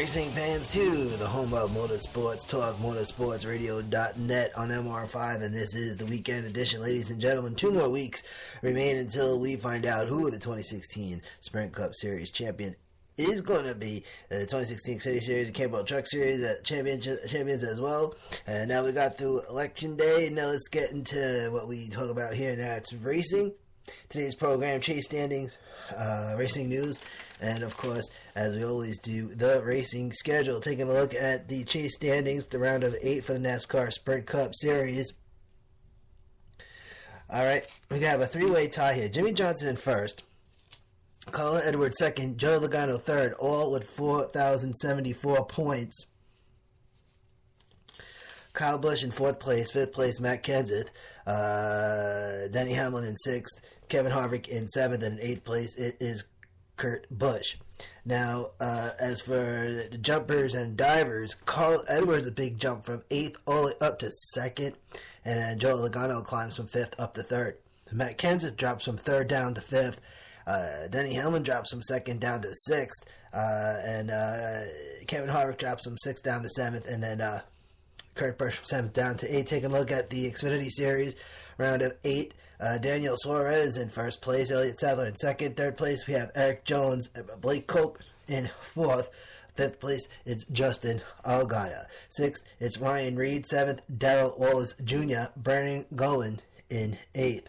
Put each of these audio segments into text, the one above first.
racing fans too, the home of Motorsports Talk, motorsportsradio.net on MR5, and this is the weekend edition, ladies and gentlemen. 2 more weeks remain until we find out who the 2016 Sprint Cup Series champion is going to be. The 2016 Xfinity Series and Campbell Truck Series champions as well. And now we got through Election Day. Now let's get into what we talk about here. Now it's racing. Today's program, chase standings, racing news, and of course, as we always do, the racing schedule. Taking a look at the chase standings, the round of 8 for the NASCAR Sprint Cup Series. Alright, we have a 3-way tie here. Jimmie Johnson in first, Carl Edwards second, Joe Logano third, all with 4,074 points. Kyle Busch in 4th place, 5th place Matt Kenseth, Denny Hamlin in 6th, Kevin Harvick in 7th, and in 8th place it is Kurt Busch. Now, as for the jumpers and divers, Carl Edwards a big jump from 8th all the way up to 2nd, and then Joe Logano climbs from 5th up to 3rd. Matt Kenseth drops from 3rd down to 5th. Denny Hamlin drops from 2nd down to 6th, and Kevin Harvick drops from 6th down to 7th, and then Kurt Busch from 7th down to 8th. Taking a look at the Xfinity Series, round of 8. Daniel Suarez in 1st place, Elliott Sadler in 2nd. 3rd place, we have Eric Jones, Blake Koch in 4th. 5th place, it's Justin Allgaier. 6th, it's Ryan Reed. 7th, Darrell Wallace Jr. Brandon Gowen in 8th.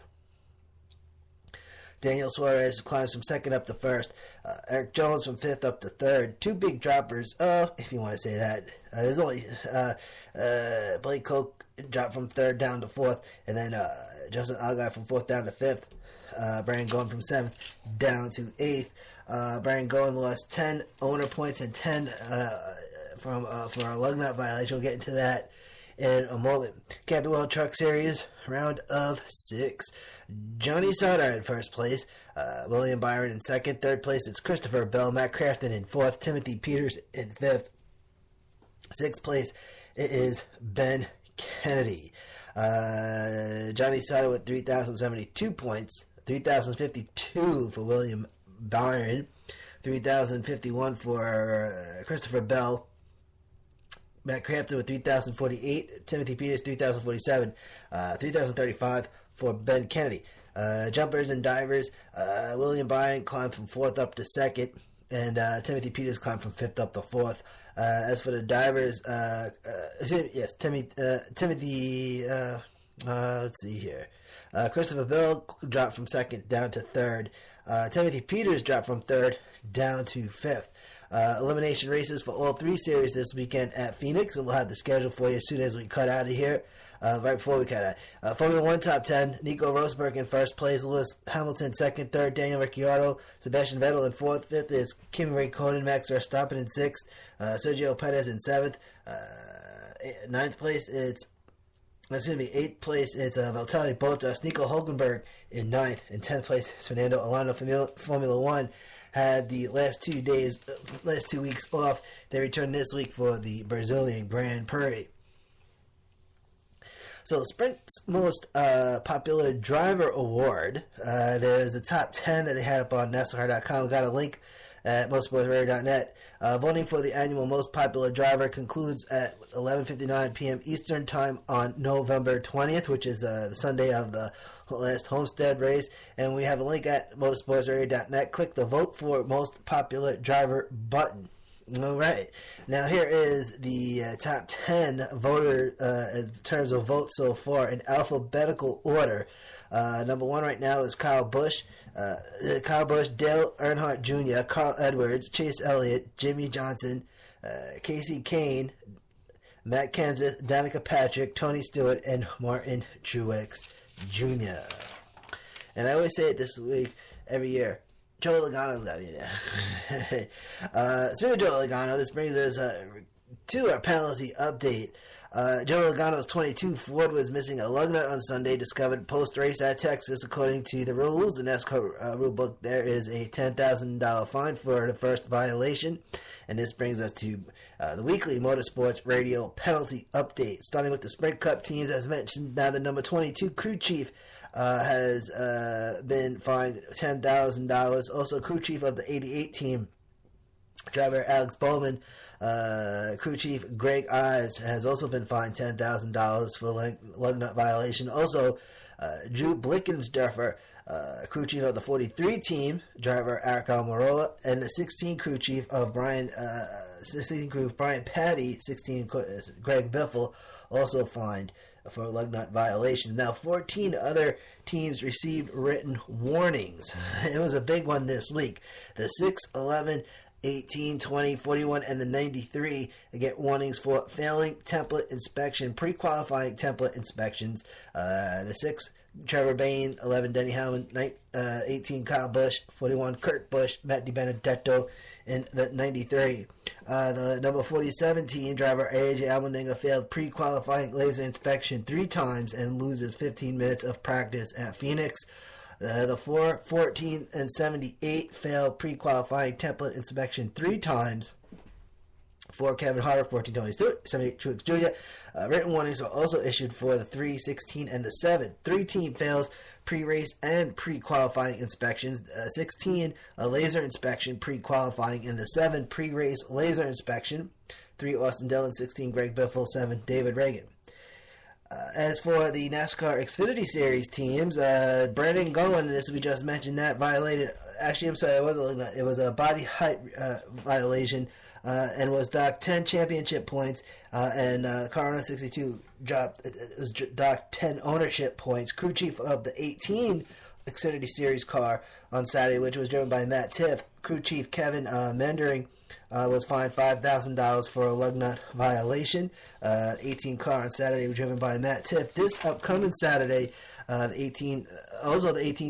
Daniel Suarez climbs from 2nd up to 1st. Eric Jones from 5th up to 3rd. 2 big droppers, if you want to say that. There's only Blake Koch dropped from 3rd down to 4th, and then Justin Allgaier from 4th down to 5th. Brian Gowen from 7th down to 8th. Brian Gowen lost 10 owner points and 10 from a lug nut violation. We'll get into that in a moment. Camping World Truck Series, round of 6. Johnny Sauter in 1st place, William Byron in 2nd. 3rd place, it's Christopher Bell, Matt Crafton in 4th, Timothy Peters in 5th. 6th place, it is Ben Kennedy. Johnny Sauter with 3,072 points, 3,052 for William Byron, 3,051 for Christopher Bell. Matt Crafton with 3,048, Timothy Peters 3,047, 3,035 for Ben Kennedy. Jumpers and divers, William Byron climbed from 4th up to 2nd, and Timothy Peters climbed from 5th up to 4th. As for the divers, Timothy, let's see here. Christopher Bell dropped from 2nd down to 3rd. Timothy Peters dropped from 3rd down to 5th. Elimination races for all 3 series this weekend at Phoenix, and we'll have the schedule for you as soon as we cut out of here. Right before we cut out, Formula 1 top 10, Nico Rosberg in 1st place, Lewis Hamilton 2nd, 3rd, Daniel Ricciardo, Sebastian Vettel in 4th, 5th is Kimi Raikkonen, Max Verstappen in 6th, Sergio Perez in 7th, 8th place it's Valtteri Bottas, Nico Hulkenberg in 9th, and 10th place is Fernando Alonso. Formula 1 had the last 2 weeks off. They returned this week for the Brazilian Grand Prix. So the Sprint's most popular driver award, there's the top 10 that they had up on NASCAR.com. We got a link at motorsportsradio.net. Voting for the annual most popular driver concludes at 11:59 p.m. Eastern Time on November 20th, which is the Sunday of the last Homestead race. And we have a link at motorsportsradio.net. Click the Vote for Most Popular Driver button. All right. Now here is the top 10 voter in terms of votes so far in alphabetical order. Number 1 right now is Kyle Busch. Dale Earnhardt Jr., Carl Edwards, Chase Elliott, Jimmie Johnson, Casey Kane, Matt Kenseth, Danica Patrick, Tony Stewart, and Martin Truex Jr. And I always say it this week, every year, Joey Logano's got to be there. Speaking of Joey Logano, this brings us to our penalty update. Joey Logano's 22 Ford was missing a lug nut on Sunday, discovered post-race at Texas. According to the rules, the NASCAR rule book, there is a $10,000 fine for the first violation. And this brings us to the weekly Motorsports Radio penalty update. Starting with the Sprint Cup teams, as mentioned, now the number 22 crew chief has been fined $10,000. Also, crew chief of the 88 team, driver Alex Bowman, Crew chief Greg Ives has also been fined $10,000 for lug nut violation. Also, Drew Blickensderfer, crew chief of the 43 team, driver Eric Almirola, and the 16 crew chief of Brian Patty, 16 Greg Biffle, also fined for lug nut violations. Now, 14 other teams received written warnings. It was a big one this week. The 6, 11, 18, 20, 41, and the 93 get warnings for failing template inspection, pre-qualifying template inspections. The 6, Trevor Bain, 11, Denny Hamlin, 18, Kyle Busch, 41, Kurt Busch, Matt DiBenedetto in the 93. The number 47 team, driver AJ Allmendinger, failed pre-qualifying laser inspection 3 times and loses 15 minutes of practice at Phoenix. The 4, 14, and 78 failed pre-qualifying template inspection 3 times. For Kevin Harvick, 14, Tony Stewart, 78, Truex Jr. Written warnings were also issued for the 3, 16, and the 7. 3 team fails pre-race and pre-qualifying inspections. 16, a laser inspection pre-qualifying, and the 7, pre-race laser inspection. 3, Austin Dillon, 16, Greg Biffle, 7, David Reagan. As for the NASCAR Xfinity Series teams, Brandon Gowen, as we just mentioned, that violated. Actually, I'm sorry, it was a body height violation, and was docked 10 championship points. And Car 62 was docked 10 ownership points. Crew chief of the 18 Xfinity Series car on Saturday, which was driven by Matt Tifft. Crew chief Kevin Mendering was fined $5,000 for a lug nut violation. 18 car on Saturday was driven by Matt Tifft. This upcoming Saturday, the 18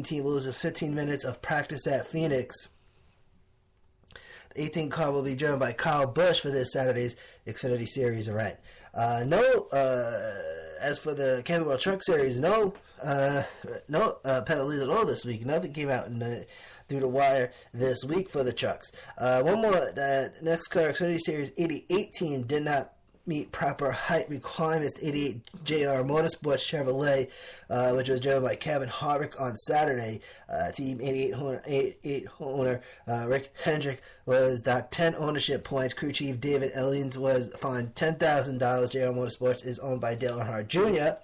team loses 15 minutes of practice at Phoenix. The 18 car will be driven by Kyle Busch for this Saturday's Xfinity Series event. As for the Camping World Truck Series, no penalties at all this week. Nothing came out through the wire this week for the trucks. One more, the NASCAR Xfinity Series 88 team did not meet proper height requirements. 88 JR Motorsports Chevrolet, which was driven by Kevin Harvick on Saturday. Team 88 owner Rick Hendrick was docked 10 ownership points. Crew chief David Ellings was fined $10,000. JR Motorsports is owned by Dale Earnhardt Jr.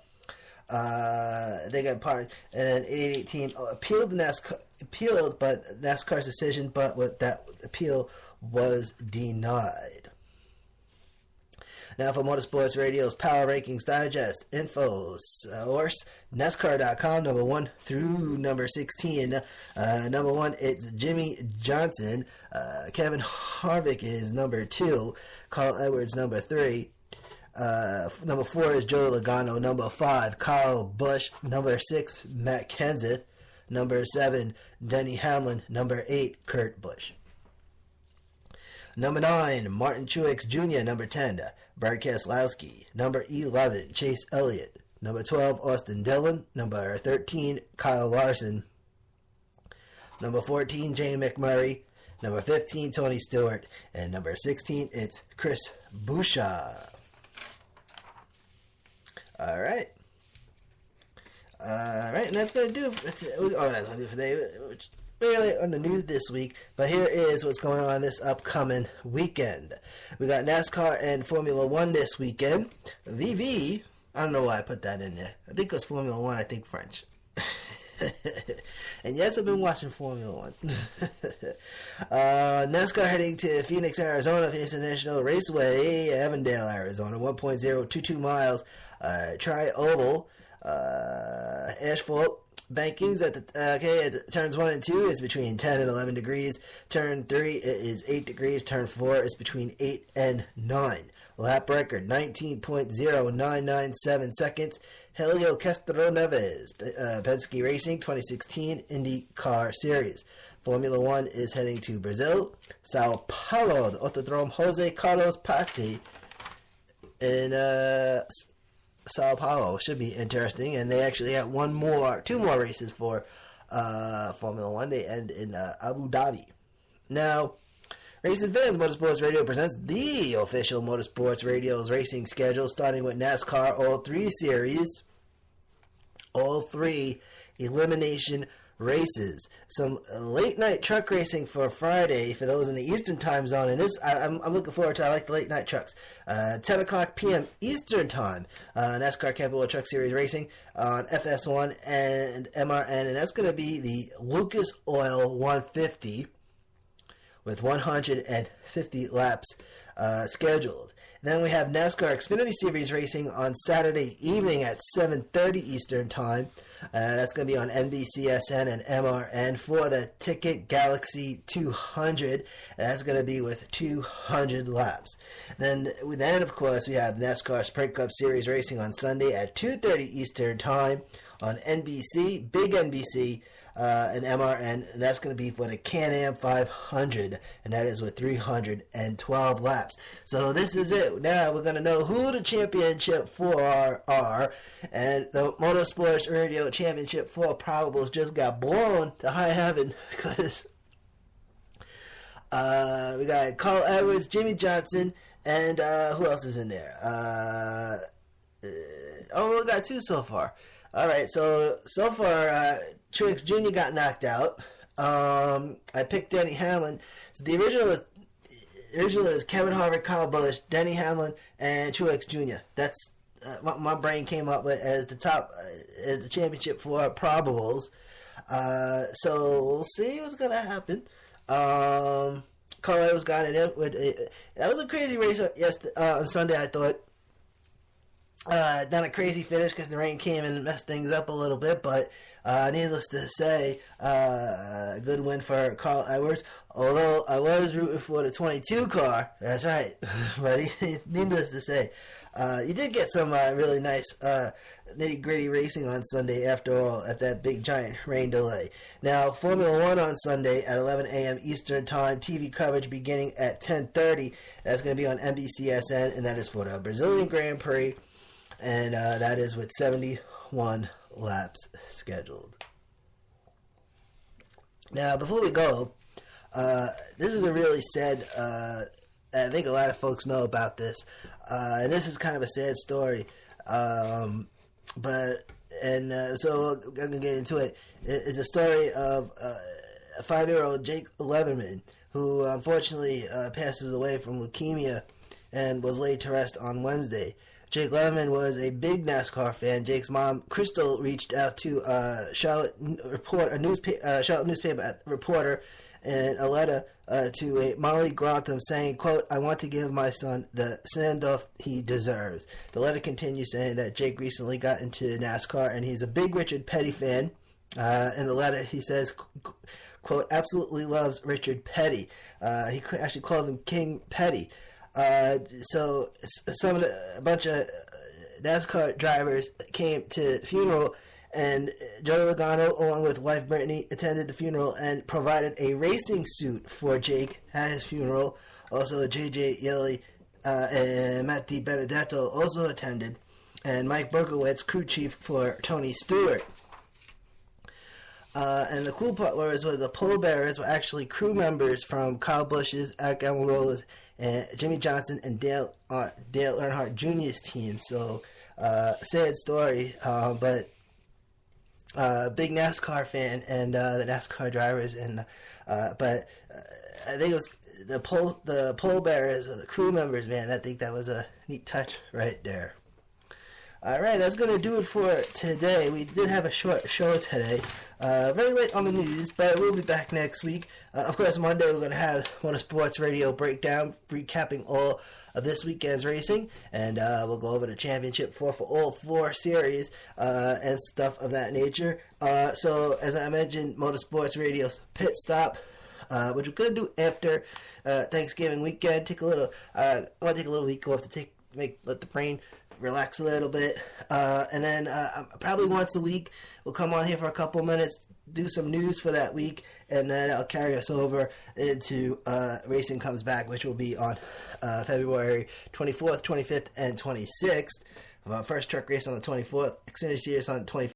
They got part, and then 88 team appealed NASCAR's decision, but with that appeal was denied. Now for Motorsports Radio's Power Rankings Digest, info source, NASCAR.com, number 1 through number 16. Number 1, it's Jimmy Johnson. Kevin Harvick is number 2. Carl Edwards, number 3. Number 4 is Joey Logano. Number 5, Kyle Busch. Number 6, Matt Kenseth. Number 7, Denny Hamlin. Number 8, Kurt Busch. Number 9, Martin Truex Jr. Number 10, Brad Keselowski. Number 11, Chase Elliott. Number 12, Austin Dillon. Number 13, Kyle Larson. Number 14, Jay McMurray. Number 15, Tony Stewart. And number 16, it's Chris Buescher. All right, and that's going to do for today. Really on the news this week, but here is what's going on this upcoming weekend. We got NASCAR and Formula One this weekend. VV, I don't know why I put that in there. I think it was Formula One, I think French. And yes, I've been watching Formula One. NASCAR heading to Phoenix, Arizona, Phoenix International Raceway, Avondale, Arizona, 1.022 miles, tri-oval, asphalt. Bankings at turns 1 and 2 is between 10 and 11 degrees. Turn 3 is 8 degrees. Turn 4 is between 8 and 9. Lap record 19.0997 seconds. Helio Castroneves, Penske Racing 2016 IndyCar Series. Formula One is heading to Brazil, Sao Paulo, the Autodrome Jose Carlos Pace in Sao Paulo. Should be interesting, and they actually have two more races for Formula One. They end in Abu Dhabi. Now, racing fans, Motorsports Radio presents the official Motorsports Radio's racing schedule, starting with NASCAR All 3 Series. All 3 elimination races. Some late night truck racing for Friday for those in the Eastern time zone. And this, I'm looking forward to. I like the late night trucks. 10 o'clock p.m. Eastern time. NASCAR Camping World Truck Series racing on FS1 and MRN. And that's going to be the Lucas Oil 150 with 150 laps scheduled. Then we have NASCAR Xfinity Series racing on Saturday evening at 7:30 Eastern Time. That's going to be on NBCSN and MRN for the Ticket Galaxy 200. That's going to be with 200 laps. Then, of course, we have NASCAR Sprint Cup Series racing on Sunday at 2:30 Eastern Time on NBC, Big NBC, and MRN, and that's going to be for the Can-Am 500, and that is with 312 laps. So this is it. Now we're going to know who the championship 4 are, and the Motorsports Radio Championship 4 probables just got blown to high heaven because we got Carl Edwards, Jimmy Johnson, and who else is in there? We got 2 so far. All right, so far, Truex Jr. got knocked out. I picked Denny Hamlin. So the original was Kevin Harvick, Kyle Busch, Denny Hamlin, and Truex Jr. That's what my brain came up with as the top, as the championship for probables. So we'll see what's gonna happen. Carl Edwards got it. That was a crazy race on Sunday, I thought. Done a crazy finish because the rain came and messed things up a little bit, but needless to say, good win for Carl Edwards. Although I was rooting for the 22 car, that's right, but needless to say, you did get some really nice nitty-gritty racing on Sunday after all, at that big giant rain delay. Now, Formula 1 on Sunday at 11 a.m. Eastern Time, TV coverage beginning at 10:30. That's going to be on NBCSN, and that is for the Brazilian Grand Prix. And that is with 71 laps scheduled. Now, before we go, this is a really sad, I think a lot of folks know about this, and this is kind of a sad story, so I'm going to get into it. It's a story of a 5-year-old Jake Leatherman, who unfortunately passes away from leukemia and was laid to rest on Wednesday. Jake Leatherman was a big NASCAR fan. Jake's mom, Crystal, reached out to Charlotte newspaper reporter in a letter to Molly Grantham saying, quote, "I want to give my son the send-off he deserves." The letter continues saying that Jake recently got into NASCAR and he's a big Richard Petty fan. In the letter he says, quote, "absolutely loves Richard Petty." He actually called him King Petty. So a bunch of NASCAR drivers came to the funeral, and Joey Logano, along with wife Brittany, attended the funeral and provided a racing suit for Jake at his funeral. Also, J.J. Yeley and Matt DiBenedetto also attended, and Mike Berkowitz, crew chief for Tony Stewart. And the cool part was the pallbearers were actually crew members from Kyle Busch's, Eric Almirola's, and Jimmy Johnson and Dale Earnhardt Jr.'s team. So, sad story, but big NASCAR fan and the NASCAR drivers, and I think it was the pallbearers or the crew members, man. I think that was a neat touch right there. Alright, that's going to do it for today. We did have a short show today. Very late on the news, but we'll be back next week. Of course, Monday we're going to have Motorsports Radio Breakdown, recapping all of this weekend's racing. And we'll go over the championship for all 4 series and stuff of that nature. So, as I mentioned, Motorsports Radio's Pit Stop, which we're going to do after Thanksgiving weekend. I want to take a little week off to let the brain relax a little bit, and then probably once a week we'll come on here for a couple minutes, do some news for that week, and then I'll carry us over into Racing Comes Back, which will be on February 24th, 25th, and 26th. First truck race on the 24th, Xfinity Series on the 25th.